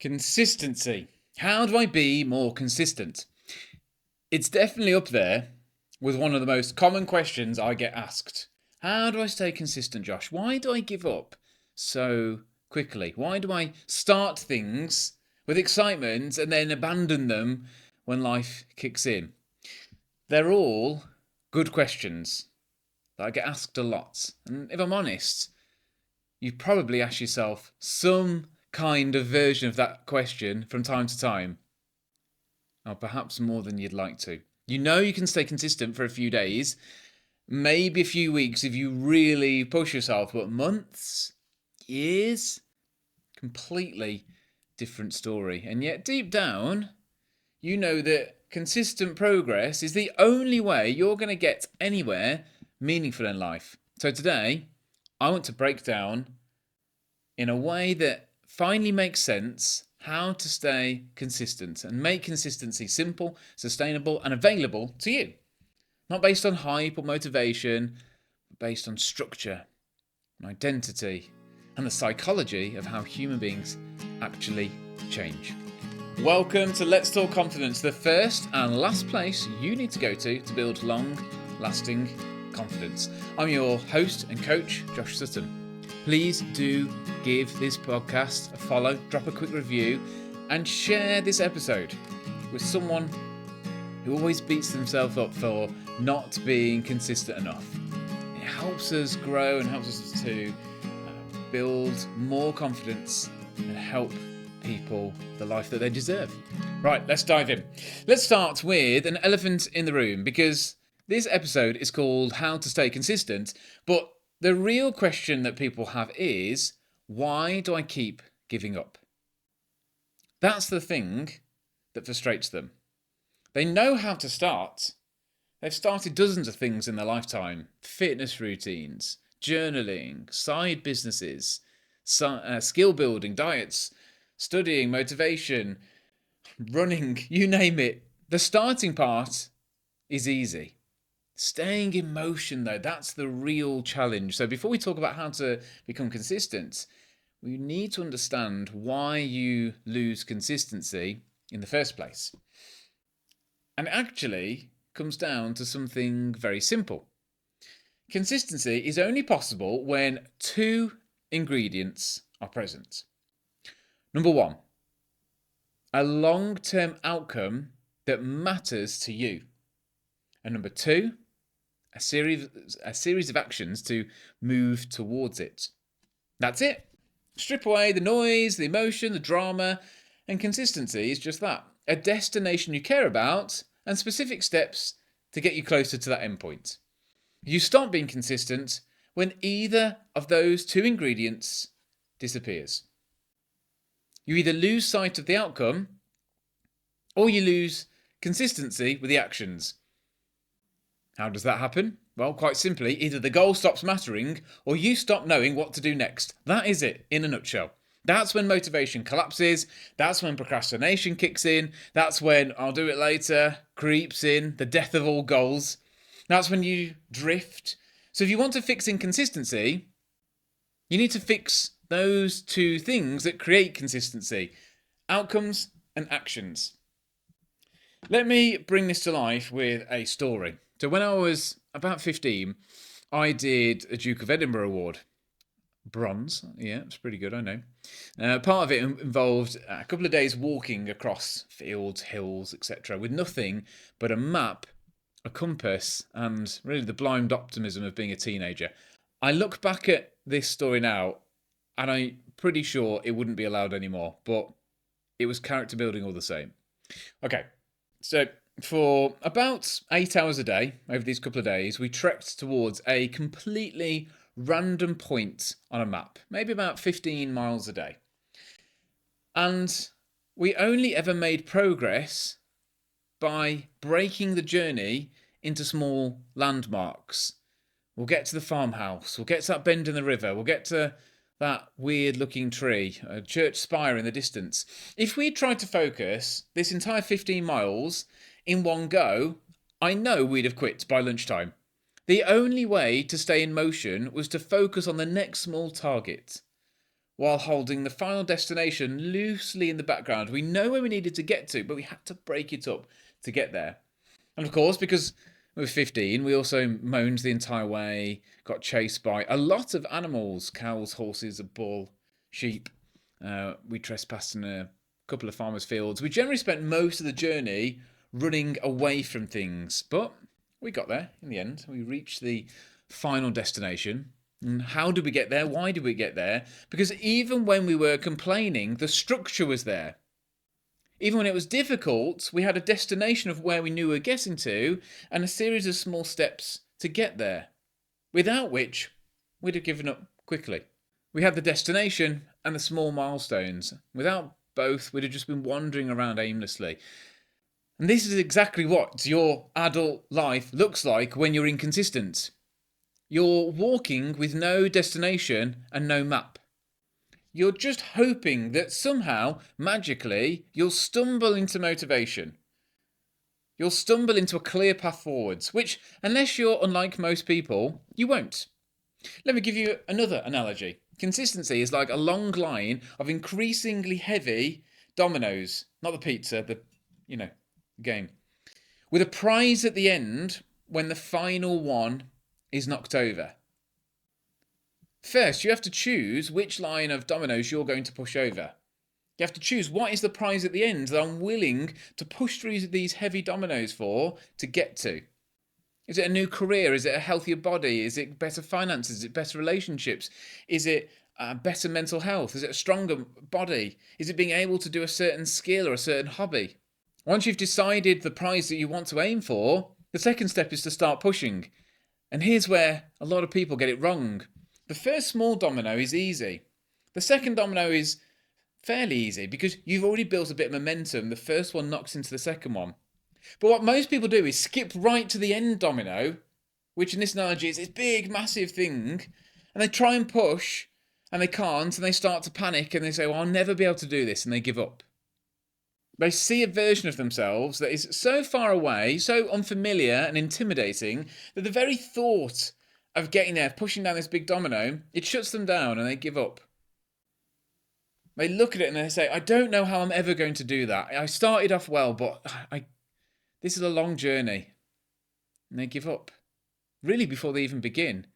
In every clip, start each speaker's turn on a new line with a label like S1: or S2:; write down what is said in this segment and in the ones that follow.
S1: Consistency. How do I be more consistent? It's definitely up there with one of the most common questions I get asked. How do I stay consistent, Josh? Why do I give up so quickly? Why do I start things with excitement and then abandon them when life kicks in? They're all good questions that I get asked a lot. And if I'm honest, you've probably asked yourself some kind of version of that question from time to time, or perhaps more than you'd like to. You know you can stay consistent for a few days, maybe a few weeks if you really push yourself, but months, years, completely different story. And yet deep down, you know that consistent progress is the only way you're going to get anywhere meaningful in life. So today, I want to break down in a way that finally makes sense how to stay consistent and make consistency simple, sustainable, and available to you. Not based on hype or motivation, but based on structure and identity and the psychology of how human beings actually change. Welcome to Let's Talk Confidence, the first and last place you need to go to build long-lasting confidence. I'm your host and coach, Josh Sutton. Please do give this podcast a follow, drop a quick review, and share this episode with someone who always beats themselves up for not being consistent enough. It helps us grow and helps us to build more confidence and help people the life that they deserve. Right, let's dive in. Let's start with an elephant in the room, because this episode is called How to Stay Consistent, but the real question that people have is, why do I keep giving up? That's the thing that frustrates them. They know how to start. They've started dozens of things in their lifetime: fitness routines, journaling, side businesses, skill building, diets, studying, motivation, running, you name it. The starting part is easy. Staying in motion, though, that's the real challenge. So before we talk about how to become consistent, we need to understand why you lose consistency in the first place. And it actually comes down to something very simple. Consistency is only possible when two ingredients are present. Number one, a long-term outcome that matters to you. And number two, a series of actions to move towards it. That's it. Strip away the noise, the emotion, the drama, and consistency is just that. A destination you care about and specific steps to get you closer to that endpoint. You stop being consistent when either of those two ingredients disappears. You either lose sight of the outcome or you lose consistency with the actions. How does that happen? Well, quite simply, either the goal stops mattering or you stop knowing what to do next. That is it in a nutshell. That's when motivation collapses. That's when procrastination kicks in. That's when I'll do it later creeps in, the death of all goals. That's when you drift. So if you want to fix inconsistency, you need to fix those two things that create consistency: outcomes and actions. Let me bring this to life with a story. So when I was about 15, I did a Duke of Edinburgh award. Bronze. Yeah, it's pretty good, I know. Part of it involved a couple of days walking across fields, hills, etc., with nothing but a map, a compass, and really the blind optimism of being a teenager. I look back at this story now, and I'm pretty sure it wouldn't be allowed anymore, but it was character building all the same. Okay, so for about 8 hours a day, over these couple of days, we trekked towards a completely random point on a map, maybe about 15 miles a day. And we only ever made progress by breaking the journey into small landmarks. We'll get to the farmhouse, we'll get to that bend in the river, we'll get to that weird looking tree, a church spire in the distance. If we tried to focus this entire 15 miles in one go, I know we'd have quit by lunchtime. The only way to stay in motion was to focus on the next small target. while holding the final destination loosely in the background. We know where we needed to get to, but we had to break it up to get there. And of course, because we were 15, we also moaned the entire way, got chased by a lot of animals: cows, horses, a bull, sheep. We trespassed in a couple of farmers' fields. We generally spent most of the journey running away from things, but we got there in the end. We reached the final destination. And how did we get there? Why did we get there? Because even when we were complaining, the structure was there. Even when it was difficult, we had a destination of where we knew we were getting to and a series of small steps to get there, without which we'd have given up quickly. We had the destination and the small milestones. Without both, we'd have just been wandering around aimlessly. And this is exactly what your adult life looks like when you're inconsistent. You're walking with no destination and no map. You're just hoping that somehow, magically, you'll stumble into motivation. You'll stumble into a clear path forwards, which, unless you're unlike most people, you won't. Let me give you another analogy. Consistency is like a long line of increasingly heavy dominoes, not the pizza, the game, with a prize at the end when the final one is knocked over. First, you have to choose which line of dominoes you're going to push over. You have to choose what is the prize at the end that I'm willing to push through these heavy dominoes for to get to. Is it a new career? Is it a healthier body? Is it better finances? Is it better relationships? Is it better mental health? Is it a stronger body? Is it being able to do a certain skill or a certain hobby? Once you've decided the prize that you want to aim for, the second step is to start pushing. And here's where a lot of people get it wrong. The first small domino is easy. The second domino is fairly easy because you've already built a bit of momentum. The first one knocks into the second one. But what most people do is skip right to the end domino, which in this analogy is this big, massive thing, and they try and push, and they can't, and they start to panic, and they say, well, I'll never be able to do this, and they give up. They see a version of themselves that is so far away, so unfamiliar and intimidating, that the very thought of getting there, pushing down this big domino, it shuts them down and they give up. They look at it and they say, I don't know how I'm ever going to do that. I started off well, but this is a long journey. And they give up, really before they even begin.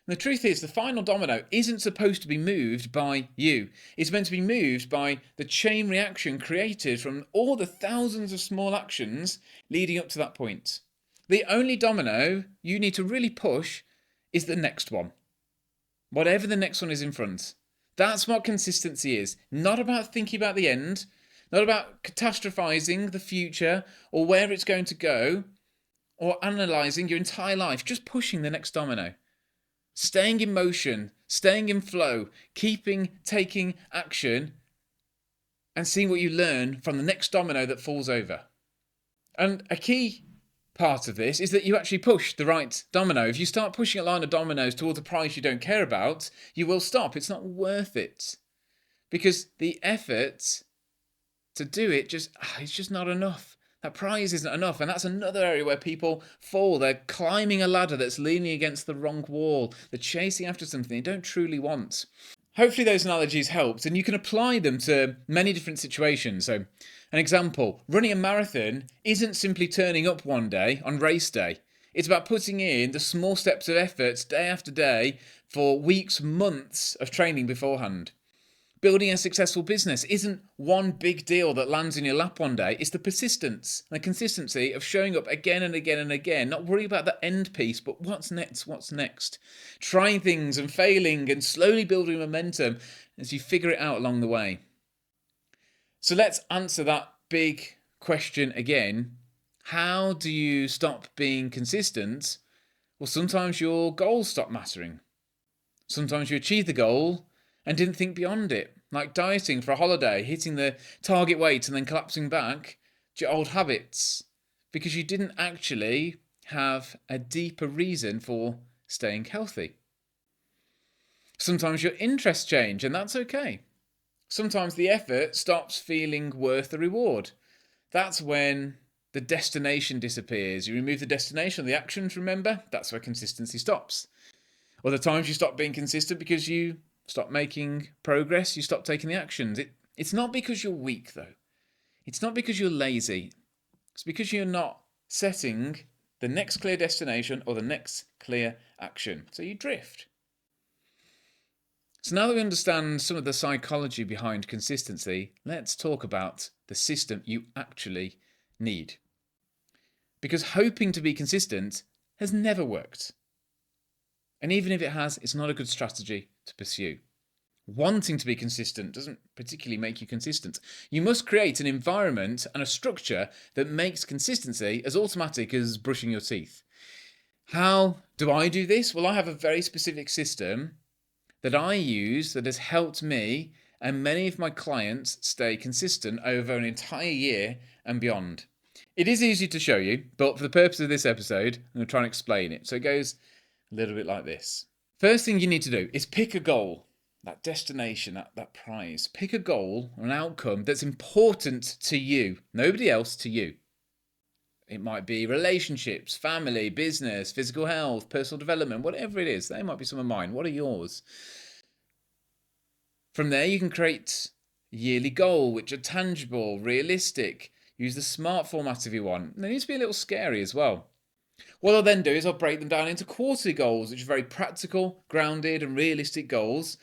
S1: And the truth is, the final domino isn't supposed to be moved by you. It's meant to be moved by the chain reaction created from all the thousands of small actions leading up to that point. The only domino you need to really push is the next one. Whatever the next one is in front. That's what consistency is. Not about thinking about the end, not about catastrophizing the future or where it's going to go, or analysing your entire life, just pushing the next domino. Staying in motion, staying in flow, taking action, and seeing what you learn from the next domino that falls over. And a key part of this is that you actually push the right domino. If you start pushing a line of dominoes towards a prize you don't care about, you will stop. It's not worth it. Because the effort to do it it's just not enough. That prize isn't enough, and that's another area where people fall. They're climbing a ladder that's leaning against the wrong wall. They're chasing after something they don't truly want. Hopefully those analogies helped, and you can apply them to many different situations. So, an example, running a marathon isn't simply turning up one day on race day. It's about putting in the small steps of effort day after day for weeks, months of training beforehand. Building a successful business isn't one big deal that lands in your lap one day. It's the persistence and the consistency of showing up again and again and again, not worrying about the end piece, but what's next. Trying things and failing and slowly building momentum as you figure it out along the way. So let's answer that big question again. How do you stop being consistent? Well, sometimes your goals stop mattering. Sometimes you achieve the goal and didn't think beyond it, like dieting for a holiday, hitting the target weight and then collapsing back to your old habits because you didn't actually have a deeper reason for staying healthy. Sometimes your interests change, and that's okay. Sometimes the effort stops feeling worth the reward. That's when the destination disappears. You remove the destination, the actions, remember? That's where consistency stops. Other times you stop being consistent because you stop making progress, you stop taking the actions. It's not because you're weak, though. It's not because you're lazy. It's because you're not setting the next clear destination or the next clear action. So you drift. So now that we understand some of the psychology behind consistency, let's talk about the system you actually need. Because hoping to be consistent has never worked. And even if it has, it's not a good strategy to pursue. Wanting to be consistent doesn't particularly make you consistent. You must create an environment and a structure that makes consistency as automatic as brushing your teeth. How do I do this? Well, I have a very specific system that I use that has helped me and many of my clients stay consistent over an entire year and beyond. It is easy to show you, but for the purpose of this episode, I'm going to try and explain it. So it goes a little bit like this. First thing you need to do is pick a goal, that destination, that prize. Pick a goal or an outcome that's important to you, nobody else, to you. It might be relationships, family, business, physical health, personal development, whatever it is. They might be some of mine. What are yours? From there, you can create a yearly goal, which are tangible, realistic. Use the SMART format if you want. They need to be a little scary as well. What I'll then do is I'll break them down into quarterly goals, which are very practical, grounded, and realistic goals.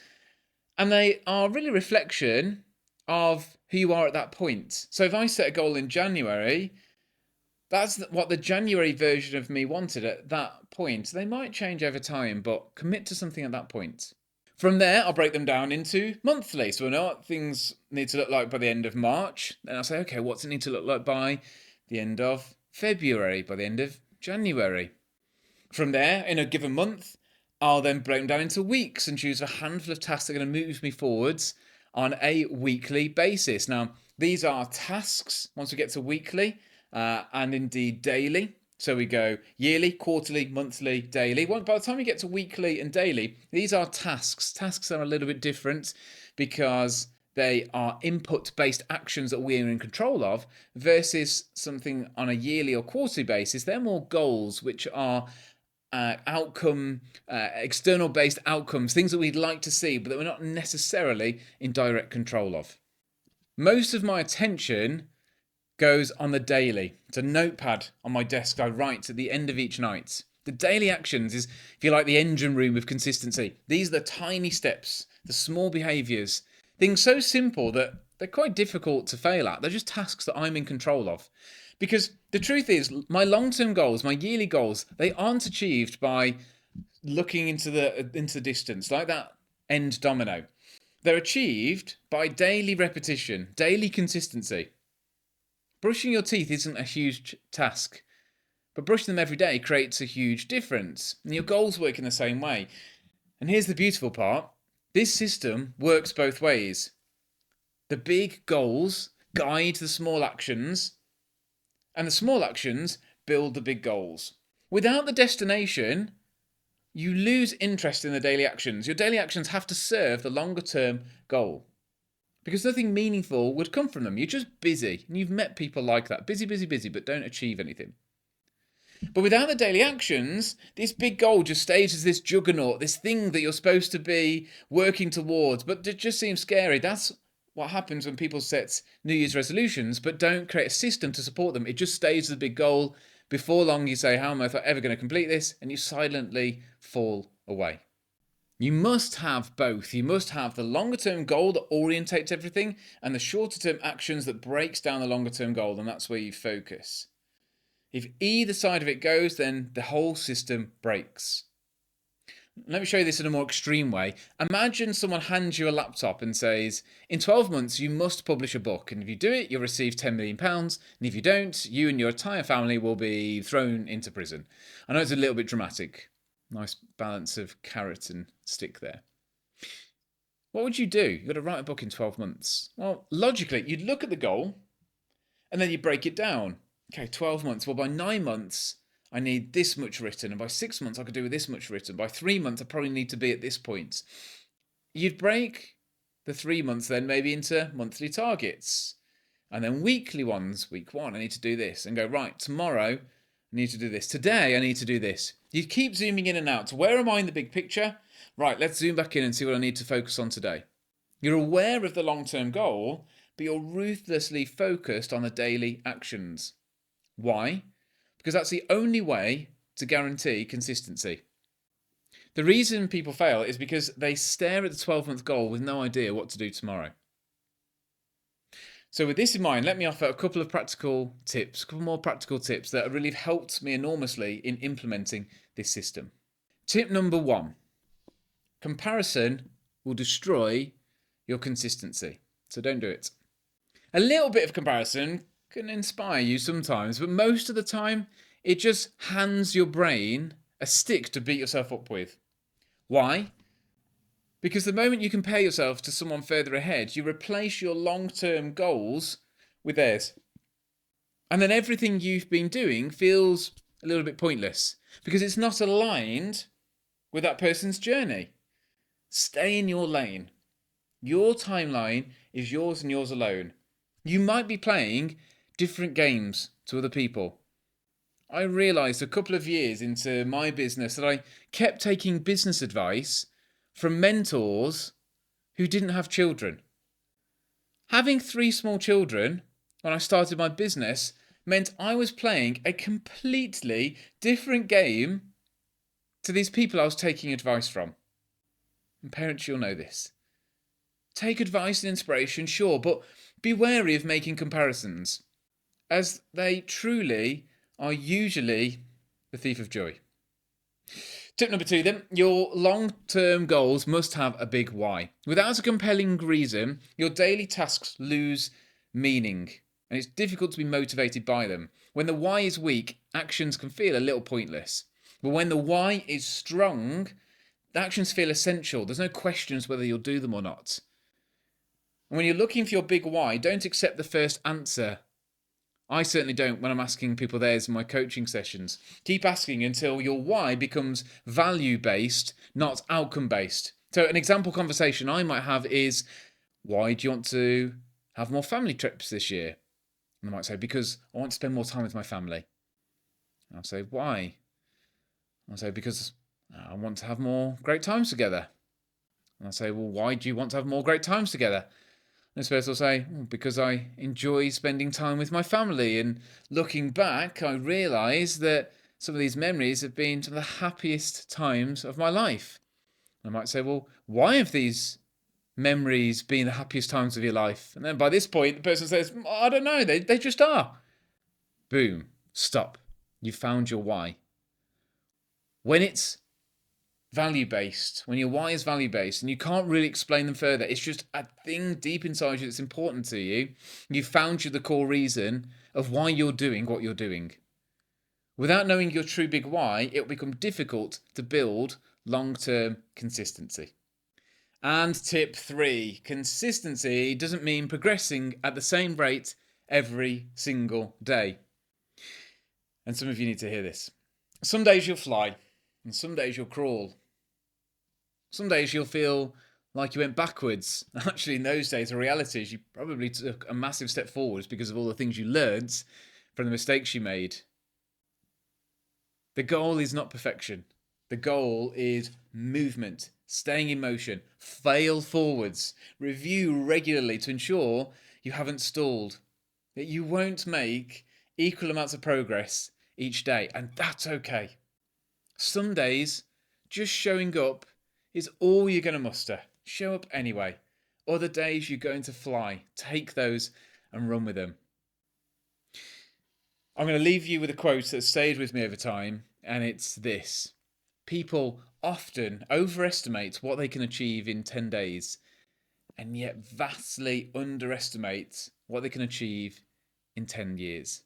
S1: And they are really a reflection of who you are at that point. So if I set a goal in January, that's what the January version of me wanted at that point. They might change over time, but commit to something at that point. From there, I'll break them down into monthly. So I know what things need to look like by the end of March. Then I'll say, okay, what's it need to look like by the end of February, by the end of January? From there, in a given month, I'll then break them down into weeks and choose a handful of tasks that are going to move me forwards on a weekly basis. Now, these are tasks once we get to weekly. And indeed daily. So we go yearly, quarterly, monthly, daily. By the time we get to weekly and daily, these are tasks. Tasks are a little bit different because they are input-based actions that we're in control of versus something on a yearly or quarterly basis. They're more goals, which are external-based outcomes, things that we'd like to see, but that we're not necessarily in direct control of. Most of my attention goes on the daily. It's a notepad on my desk I write at the end of each night. The daily actions is, if you like, the engine room of consistency. These are the tiny steps, the small behaviours, things so simple that they're quite difficult to fail at. They're just tasks that I'm in control of. Because the truth is, my long-term goals, my yearly goals, they aren't achieved by looking into the distance, like that end domino. They're achieved by daily repetition, daily consistency. Brushing your teeth isn't a huge task, but brushing them every day creates a huge difference. And your goals work in the same way. And here's the beautiful part. This system works both ways. The big goals guide the small actions, and the small actions build the big goals. Without the destination, you lose interest in the daily actions. Your daily actions have to serve the longer term goal. Because nothing meaningful would come from them. You're just busy. And you've met people like that. Busy, busy, busy, but don't achieve anything. But without the daily actions, this big goal just stays as this juggernaut, this thing that you're supposed to be working towards, but it just seems scary. That's what happens when people set New Year's resolutions, but don't create a system to support them. It just stays as a big goal. Before long, you say, how am I ever going to complete this? And you silently fall away. You must have both. You must have the longer term goal that orientates everything and the shorter term actions that breaks down the longer term goal, and that's where you focus. If either side of it goes, then the whole system breaks. Let me show you this in a more extreme way. Imagine someone hands you a laptop and says, in 12 months you must publish a book, and if you do it, you'll receive £10 million, and if you don't, you and your entire family will be thrown into prison. I know it's a little bit dramatic. Nice balance of carrot and stick there. What would you do? You've got to write a book in 12 months. Well, logically, you'd look at the goal and then you break it down. Okay, 12 months. Well, by 9 months, I need this much written. And by 6 months, I could do with this much written. By 3 months, I probably need to be at this point. You'd break the 3 months then maybe into monthly targets. And then weekly ones. Week 1, I need to do this. And go, right, tomorrow, I need to do this. Today, I need to do this. You keep zooming in and out. So where am I in the big picture? Right, let's zoom back in and see what I need to focus on today. You're aware of the long-term goal, but you're ruthlessly focused on the daily actions. Why? Because that's the only way to guarantee consistency. The reason people fail is because they stare at the 12-month goal with no idea what to do tomorrow. So with this in mind, let me offer a couple of more practical tips that have really helped me enormously in implementing this system. Tip number 1, comparison will destroy your consistency. So don't do it. A little bit of comparison can inspire you sometimes, but most of the time, it just hands your brain a stick to beat yourself up with. Why? Because the moment you compare yourself to someone further ahead, you replace your long-term goals with theirs. And then everything you've been doing feels a little bit pointless because it's not aligned with that person's journey. Stay in your lane. Your timeline is yours and yours alone. You might be playing different games to other people. I realised a couple of years into my business that I kept taking business advice from mentors who didn't have children. Having 3 small children when I started my business meant I was playing a completely different game to these people I was taking advice from. And parents, you'll know this. Take advice and inspiration, sure, but be wary of making comparisons, as they truly are usually the thief of joy. Tip number 2 then, your long-term goals must have a big why. Without a compelling reason, your daily tasks lose meaning, and it's difficult to be motivated by them. When the why is weak, actions can feel a little pointless. But when the why is strong, the actions feel essential. There's no questions whether you'll do them or not. And when you're looking for your big why, don't accept the first answer. I certainly don't when I'm asking people theirs in my coaching sessions. Keep asking until your why becomes value-based, not outcome-based. So an example conversation I might have is, why do you want to have more family trips this year? And I might say, because I want to spend more time with my family. And I'll say, why? I'll say, because I want to have more great times together. And I'll say, well, why do you want to have more great times together? This person will say, because I enjoy spending time with my family, and looking back, I realise that some of these memories have been some of the happiest times of my life. I might say, well, why have these memories been the happiest times of your life? And then by this point, the person says, I don't know, they just are. Boom, stop. You found your why. When it's value-based, when your why is value-based and you can't really explain them further, it's just a thing deep inside you that's important to you, you found the core reason of why you're doing what you're doing. Without knowing your true big why, it will become difficult to build long-term consistency. And tip 3, consistency doesn't mean progressing at the same rate every single day. And some of you need to hear this. Some days you'll fly, and some days you'll crawl. Some days you'll feel like you went backwards. Actually, in those days, the reality is you probably took a massive step forwards because of all the things you learned from the mistakes you made. The goal is not perfection. The goal is movement, staying in motion, fail forwards, review regularly to ensure you haven't stalled, that you won't make equal amounts of progress each day, and that's okay. Some days, just showing up is all you're going to muster. Show up anyway. Other days, you're going to fly. Take those and run with them. I'm going to leave you with a quote that stayed with me over time, and it's this. People often overestimate what they can achieve in 10 days, and yet vastly underestimate what they can achieve in 10 years.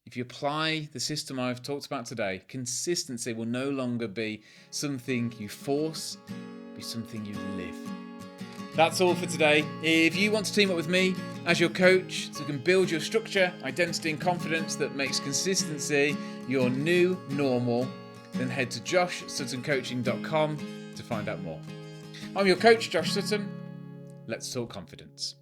S1: If you apply the system I've talked about today, consistency will no longer be something you force, be something you live. That's all for today. If you want to team up with me as your coach so you can build your structure, identity and confidence that makes consistency your new normal, then head to joshsuttoncoaching.com to find out more. I'm your coach, Josh Sutton. Let's talk confidence.